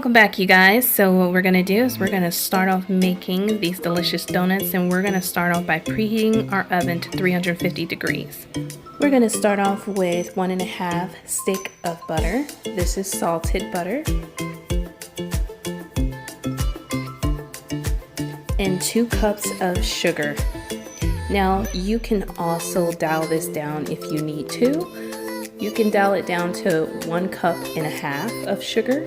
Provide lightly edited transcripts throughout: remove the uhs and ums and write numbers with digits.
Welcome back, you guys. So what we're gonna do is we're gonna start off making these delicious donuts, and we're gonna start off by preheating our oven to 350 degrees. We're gonna start off with 1.5 stick of butter. This is salted butter. And 2 cups of sugar. Now you can also dial this down if you need to. You can dial it down to 1.5 cups of sugar.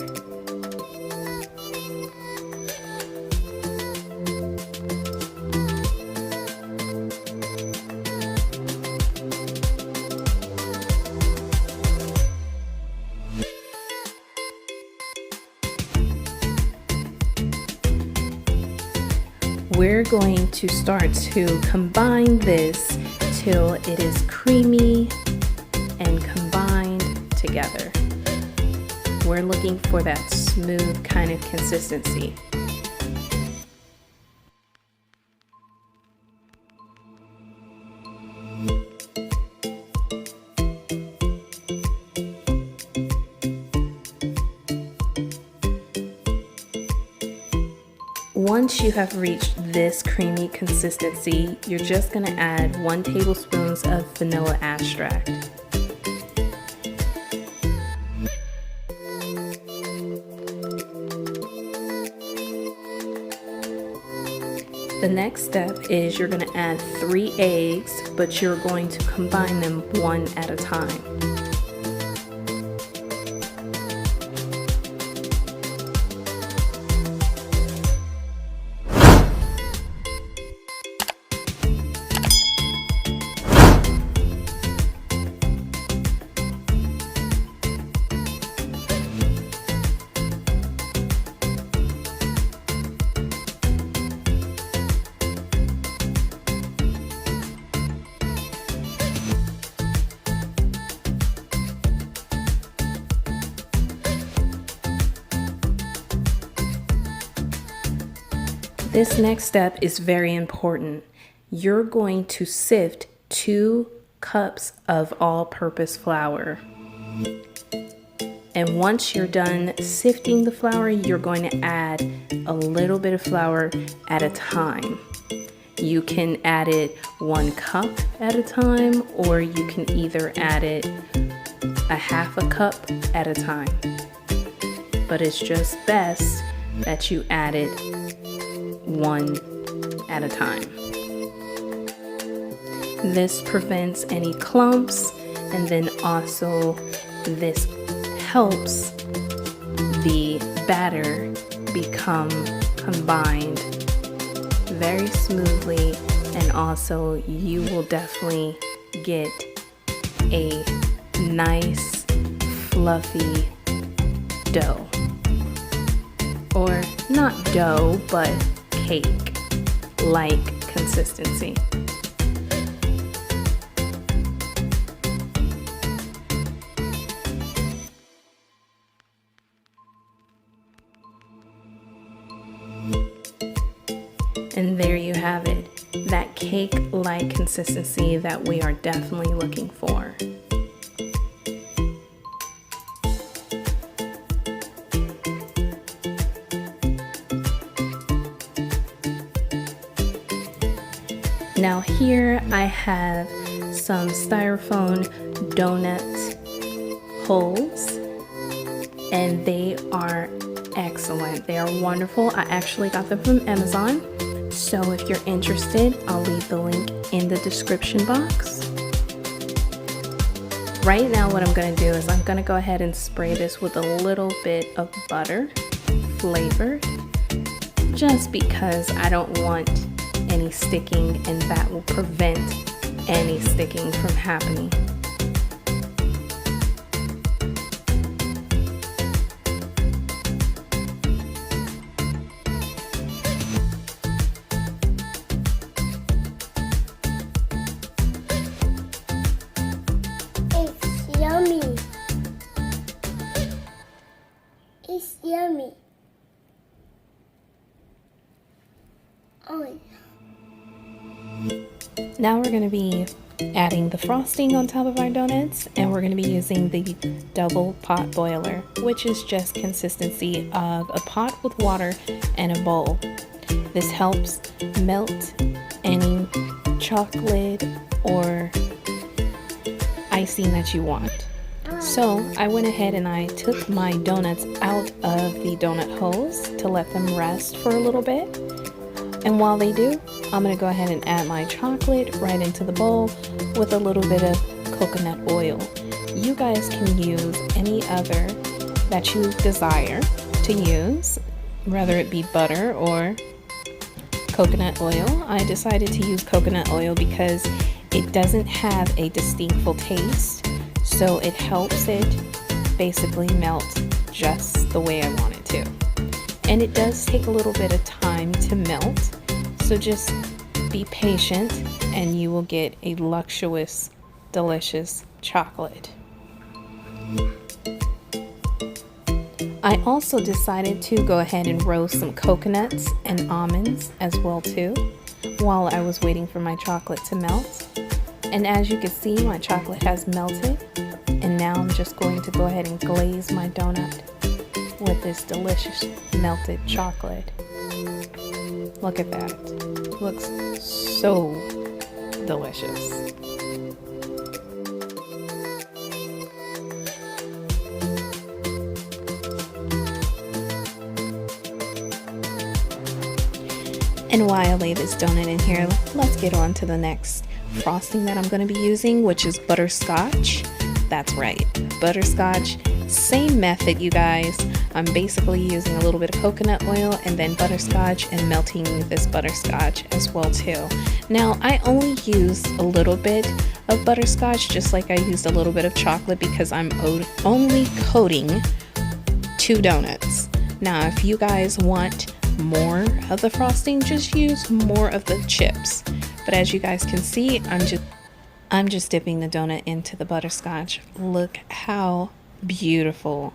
We're going to start to combine this till it is creamy and combined together. We're looking for that smooth kind of consistency. Once you have reached this creamy consistency, you're just going to add 1 tablespoon of vanilla extract. The next step is you're going to add 3 eggs, but you're going to combine them one at a time. This next step is very important. You're going to sift 2 cups of all-purpose flour. And once you're done sifting the flour, you're going to add a little bit of flour at a time. You can add it 1 cup at a time, or you can either add it 1/2 cup at a time. But it's just best that you add it 1 at a time. This prevents any clumps, and then also this helps the batter become combined very smoothly, and also you will definitely get a nice fluffy dough, or not dough but cake like consistency. And there you have it, that cake-like consistency that we are definitely looking for. Now here I have some styrofoam donut holes, and they are excellent. They are wonderful. I actually got them from Amazon. So if you're interested, I'll leave the link in the description box. Right now what I'm going to do is I'm going to go ahead and spray this with a little bit of butter, flavored, just because I don't want any sticking, and that will prevent any sticking from happening. It's yummy. It's yummy. Oh. Now we're going to be adding the frosting on top of our donuts, and we're going to be using the double pot boiler, which is just consistency of a pot with water and a bowl. This helps melt any chocolate or icing that you want. So I went ahead and I took my donuts out of the donut holes to let them rest for a little bit. And while they do, I'm going to go ahead and add my chocolate right into the bowl with a little bit of coconut oil. You guys can use any other that you desire to use, whether it be butter or coconut oil. I decided to use coconut oil because it doesn't have a distinctful taste, so it helps it basically melt just the way I want it to. And it does take a little bit of time to melt, so just be patient and you will get a luxurious, delicious chocolate. I also decided to go ahead and roast some coconuts and almonds as well too, while I was waiting for my chocolate to melt. And as you can see, my chocolate has melted, and now I'm just going to go ahead and glaze my donut with this delicious melted chocolate. Look at that. It looks so delicious. And while I lay this donut in here, let's get on to the next frosting that I'm going to be using, which is butterscotch. That's right, butterscotch. Same method, you guys. I'm basically using a little bit of coconut oil and then butterscotch and melting this butterscotch as well too. Now I only used a little bit of butterscotch, just like I used a little bit of chocolate, because I'm only coating 2 donuts. Now if you guys want more of the frosting, just use more of the chips. But as you guys can see, I'm just dipping the donut into the butterscotch. Look how beautiful.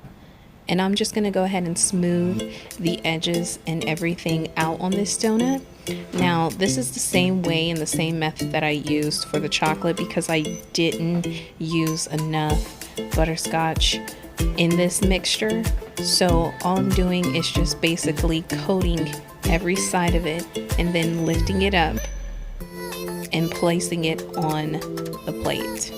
And I'm just gonna go ahead and smooth the edges and everything out on this donut. Now this is the same way and the same method that I used for the chocolate, because I didn't use enough butterscotch in this mixture. So all I'm doing is just basically coating every side of it and then lifting it up and placing it on the plate.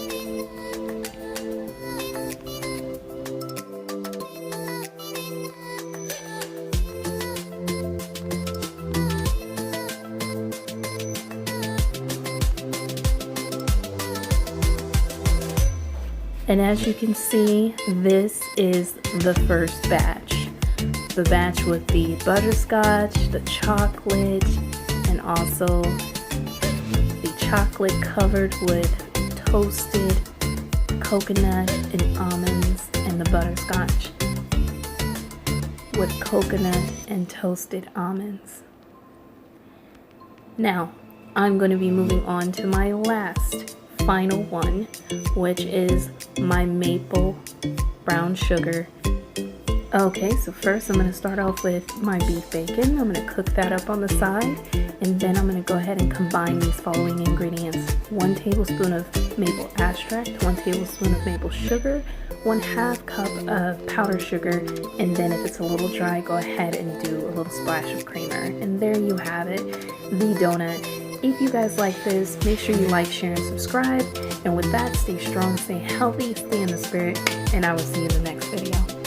And as you can see, this is the first batch. The batch with the butterscotch, the chocolate, and also the chocolate covered with toasted coconut and almonds, and the butterscotch with coconut and toasted almonds. Now, I'm going to be moving on to my last final one, which is my maple brown sugar. Okay, so first I'm going to start off with my beef bacon. I'm going to cook that up on the side, and then I'm going to go ahead and combine these following ingredients: 1 tablespoon of maple extract, 1 tablespoon of maple sugar, 1/2 cup of powdered sugar, and then if it's a little dry, go ahead and do a little splash of creamer. And there you have it, the donut. If you guys like this, make sure you like, share, and subscribe. And with that, stay strong, stay healthy, stay in the spirit, and I will see you in the next video.